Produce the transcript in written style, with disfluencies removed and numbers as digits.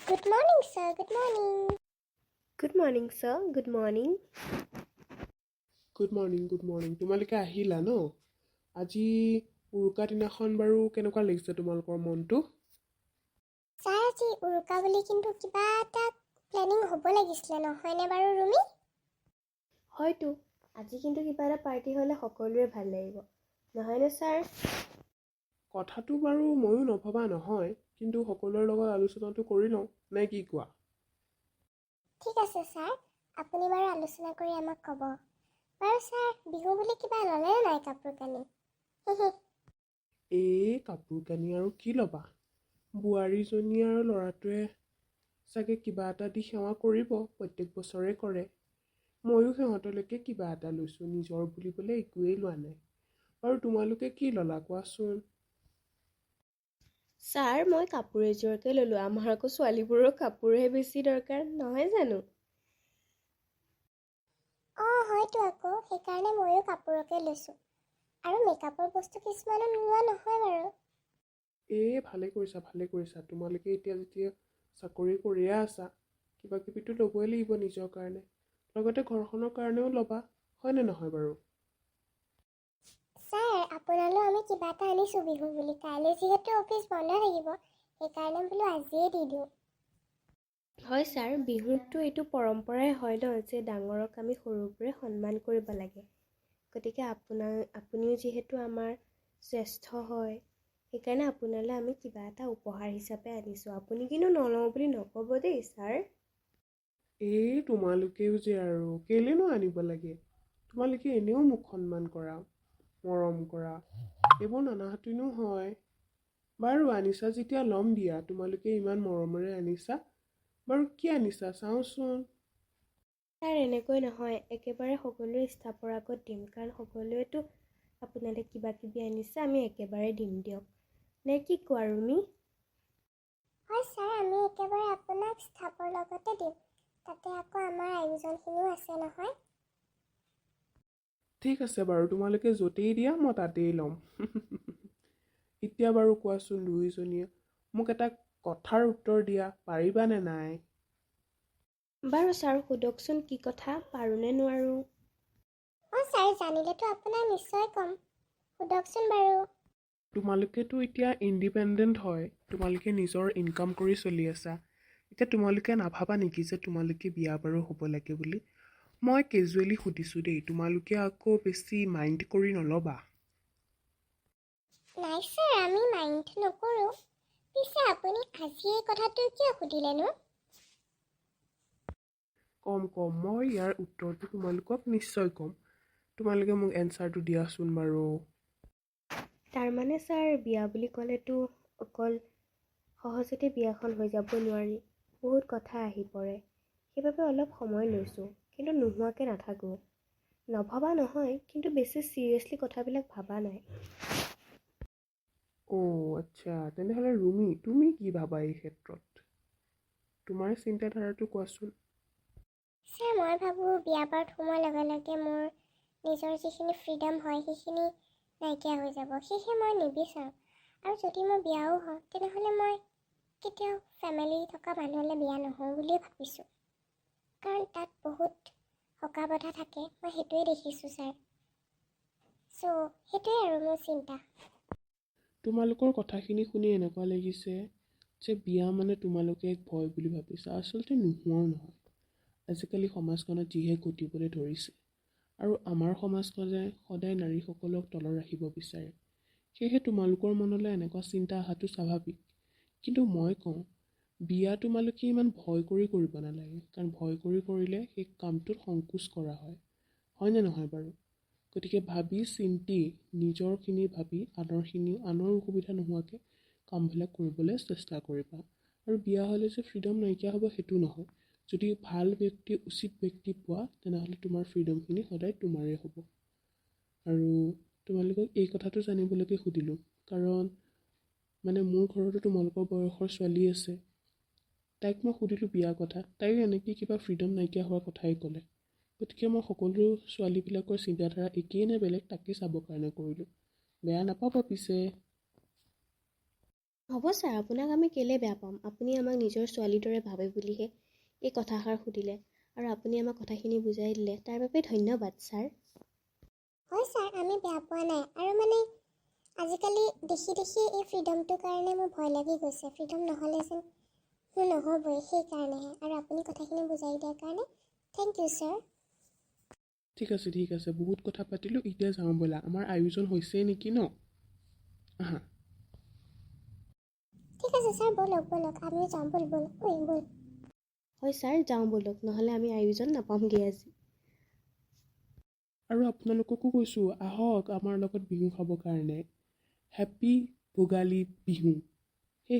Good morning, sir. Good morning. Good morning, sir. Good morning. Good morning তোমালোকে আহিলা ন আজি উৰুকা দিনাখন বাৰু কেনেকুৱা লাগিছে তোমালোকৰ মনটো ছাৰ আজি উৰুকা বুলি কিন্তু কিবা এটা প্লেনিং হ'ব লাগিছিলে নহয়নে বাৰু ৰুমি? হয়তো আজি কিন্তু কিবা এটা পাৰ্টি হ'লে সকলোৰে ভাল লাগিব নহয়নে ছাৰ? কথাটো বাৰু ময়ো নভবা নহয় কিন্তু সকলোৰে লগত আলোচনাটো কৰি লওঁ নে কি কোৱা ঠিক আছে ছাৰ, আপুনি বাৰু আলোচনা কৰি আমাক ক'ব। বাৰু ছাৰ, বিহু বুলি কিবা ল'লে নাই কাপোৰ কানি? এই কাপোৰ কানি আৰু কি ল'বা বোৱাৰীজনী আৰু ল'ৰাটোৱে চাগে কিবা এটা দি সেৱা কৰিব প্ৰত্যেক বছৰে কৰে ময়ো সিহঁতলৈকে কিবা এটা লৈছোঁ নিজৰ বুলিবলৈ একোৱেই লোৱা নাই বাৰু তোমালোকে কি ল'লা কোৱাচোন ছাৰ মই কাপোৰ এযোৰকে ল'লোঁ আমাৰ আকৌ ছোৱালীবোৰৰ কাপোৰহে বেছি দৰকাৰ নহয় জানো? হয়তো আকৌ সেইকাৰণে ময়ো কাপোৰকে লৈছোঁ। আৰু মেকআপৰ বস্তু কিছুমানো নোলোৱা নহয় বাৰু। ভালে কৰিছা তোমালোকে এতিয়া যেতিয়া চাকৰি কৰিয়ে আছা কিবা কিবিতো ল'বই লাগিব নিজৰ কাৰণে লগতে ঘৰখনৰ কাৰণেও ল'বা হয়নে নহয় বাৰু ছাৰ, আপোনালৈ আমি কিবা এটা আনিছোঁ বিহু বুলি। কাইলৈ যিহেতু অফিচ বন্ধ থাকিব, সেইকাৰণে বোলো আজিয়ে দি দিওঁ। হয় ছাৰ, বিহুততো এইটো পৰম্পৰাই হয় ন যে ডাঙৰক আমি সৰুবোৰে সন্মান কৰিব লাগে। গতিকে আপুনিও যিহেতু আমাৰ জ্যেষ্ঠ হয় সেইকাৰণে আপোনালৈ আমি কিবা এটা উপহাৰ হিচাপে আনিছোঁ। আপুনি কিন্তু নলওঁ বুলি নক'ব দেই ছাৰ। তোমালোকেও যে আৰু কেলেনো আনিব লাগে তোমালোকে এনেও মোক সন্মান কৰা মৰম কৰা এইবোৰ নানাহাতিনো হয় বাৰু আনিছা যেতিয়া ল'ম দিয়া তোমালোকে ইমান মৰমেৰে আনিছা বাৰু কি আনিছা চাওঁচোন ছাৰ এনেকৈ নহয়, একেবাৰে সকলোৱে ষ্টাফৰ আগত দিম কাৰণ সকলোৱেতো আপোনালৈ কিবা কিবি আনিছে আমি একেবাৰে দিম দিয়ক নে কি কোৱা ৰুমি? হয় ছাৰ, আমি একেবাৰে আপোনাক ষ্টাফৰ লগতে দিম। তাতে আকৌ আমাৰ আয়োজনখিনিও আছে নহয়। ঠিক আছে বাৰু তোমালোকে য'তেই দিয়া মই তাতেই ল'ম এতিয়া বাৰু কোৱাচোন দুয়োজনীয়ে মোক এটা কথাৰ উত্তৰ দিয়া পাৰিবানে নাই বাৰু ছাৰ সোধকচোন কি কথা, পাৰোঁনে নোৱাৰোঁ? ছাৰ, জানিলেতো আপোনাক নিশ্চয় ক'ম। সোধকচোন বাৰু। তোমালোকেতো এতিয়া ইণ্ডিপেণ্ডেণ্ট হয় তোমালোকে নিজৰ ইনকাম কৰি চলি আছা এতিয়া তোমালোকে নাভাবা নেকি যে তোমালোকে বিয়া বাৰু হ'ব লাগে বুলি মই কেজুৱেলি সুধিছোঁ দেই তোমালোকে আকৌ বেছি মাইণ্ড কৰি নল'বা নাই ছাৰ, আমি মাইণ্ড নকৰোঁ। পিছে আপুনি আজি এই কথাটো কিয় সুধিলেনো? কম মই ইয়াৰ উত্তৰটো তোমালোকক নিশ্চয় ক'ম তোমালোকে মোক এনচাৰটো দিয়াচোন বাৰু তাৰমানে ছাৰ বিয়া বুলি ক'লেতো অকল সহজতে বিয়াখন হৈ যাব নোৱাৰি, বহুত কথা আহি পৰে। সেইবাবে অলপ সময় লৈছোঁ, কিন্তু নোহোৱাকৈ নাথাকোঁ। নভবা নহয়, কিন্তু বেছি চিৰিয়াছলি কথাবিলাক ভবা নাই। আচ্ছা তেনেহ'লে ৰুমি তুমি কি ভাবা এই ক্ষেত্ৰত তোমাৰ চিন্তাধাৰাটো কোৱাচোন ছাৰ, মই ভাবোঁ বিয়া বাৰুত সোমোৱাৰ লগে লগে মোৰ নিজৰ যিখিনি ফ্ৰীডম হয় সেইখিনি নাইকিয়া হৈ যাব। সেয়েহে মই নিবিচাৰোঁ। আৰু যদি মই বিয়াও হওঁ তেনেহ'লে মই কেতিয়াও ফেমিলি থকা মানুহলৈ বিয়া নহওঁ বুলিয়ে ভাবিছোঁ। কাৰণ তাত বহুত সকাহ বাধা থাকে, মই সেইটোৱে দেখিছোঁ ছাৰ। সেইটোৱে আৰু মোৰ চিন্তা। তোমালোকৰ কথাখিনি শুনি এনেকুৱা লাগিছে যে বিয়া মানে তোমালোকে এক ভয় বুলি ভাবিছা আচলতে নোহোৱাও নহয় আজিকালি সমাজখনত যিহে ঘটিবলৈ ধৰিছে আৰু আমাৰ সমাজখনে সদায় নাৰীসকলক তলত ৰাখিব বিচাৰে সেয়েহে তোমালোকৰ মনলৈ এনেকুৱা চিন্তা অহাটো স্বাভাৱিক কিন্তু মই কওঁ বিয়া তোমালোকে ইমান ভয় কৰি কৰিব নালাগে কাৰণ ভয় কৰি কৰিলে সেই কামটোত সংকোচ কৰা হয়নে নহয় বাৰু গতিকে ভাবি চিন্তি নিজৰখিনি ভাবি আনৰ অসুবিধা নোহোৱাকৈ কামবিলাক কৰিবলৈ চেষ্টা কৰিবা আৰু বিয়া হ'লে যে ফ্ৰীডম নাইকিয়া হ'ব সেইটো নহয় যদি ভাল ব্যক্তি উচিত ব্যক্তি পোৱা তেনেহ'লে তোমাৰ ফ্ৰীডমখিনি সদায় তোমাৰেই হ'ব আৰু তোমালোকক এই কথাটো জানিবলৈকে সুধিলোঁ কাৰণ মানে মোৰ ঘৰতো তোমালোকৰ বয়সৰ ছোৱালী আছে তাইক মই সুধিলোঁ বিয়াৰ কথা তাইও এনেকৈ কিবা ফ্ৰীডম নাইকিয়া হোৱাৰ কথাই ক'লে গতিকে মই সকলো ছোৱালীবিলাকৰ চিন্তাধাৰা একেই নে বেলেগ তাকে চাবৰ কাৰণে কৰিলোঁ বেয়া নাপাবা পিছে হ'ব ছাৰ, আপোনাক আমি কেলৈ বেয়া পাম? আপুনি আমাক নিজৰ ছোৱালীৰ দৰে ভাবে বুলিহে এই কথাষাৰ সুধিলে আৰু আপুনি আমাক কথাখিনি বুজাই দিলে, তাৰ বাবে ধন্যবাদ ছাৰ। হয় ছাৰ, আমি বেয়া পোৱা নাই। আৰু মানে আজিকালি দেখি এই ফ্ৰীডমটোৰ কাৰণে মোৰ ভয় লাগি গৈছে। ফ্ৰীডম নহ'লে যেন মোৰ নহ'বই, সেইকাৰণেহে। আৰু আপুনি কথাখিনি বুজাই দিয়াৰ কাৰণে থেংক ইউ ছাৰ। ঠিক আছে, বহুত কথা পাতিলোঁ, এতিয়া যাওঁ ব'লা, আমাৰ আয়োজন হৈছেই নেকি ন? আহা। ঠিক আছে ছাৰ, ব'লক আমিও যাওঁ, ব'ল। হয় ছাৰ, যাওঁ ব'লক, নহ'লে আমি আয়োজন নাপামগৈ আজি। আৰু আপোনালোককো কৈছোঁ, আহক আমাৰ লগত বিহু খাবৰ কাৰণে। হেপ্পী ভোগালী বিহু। হে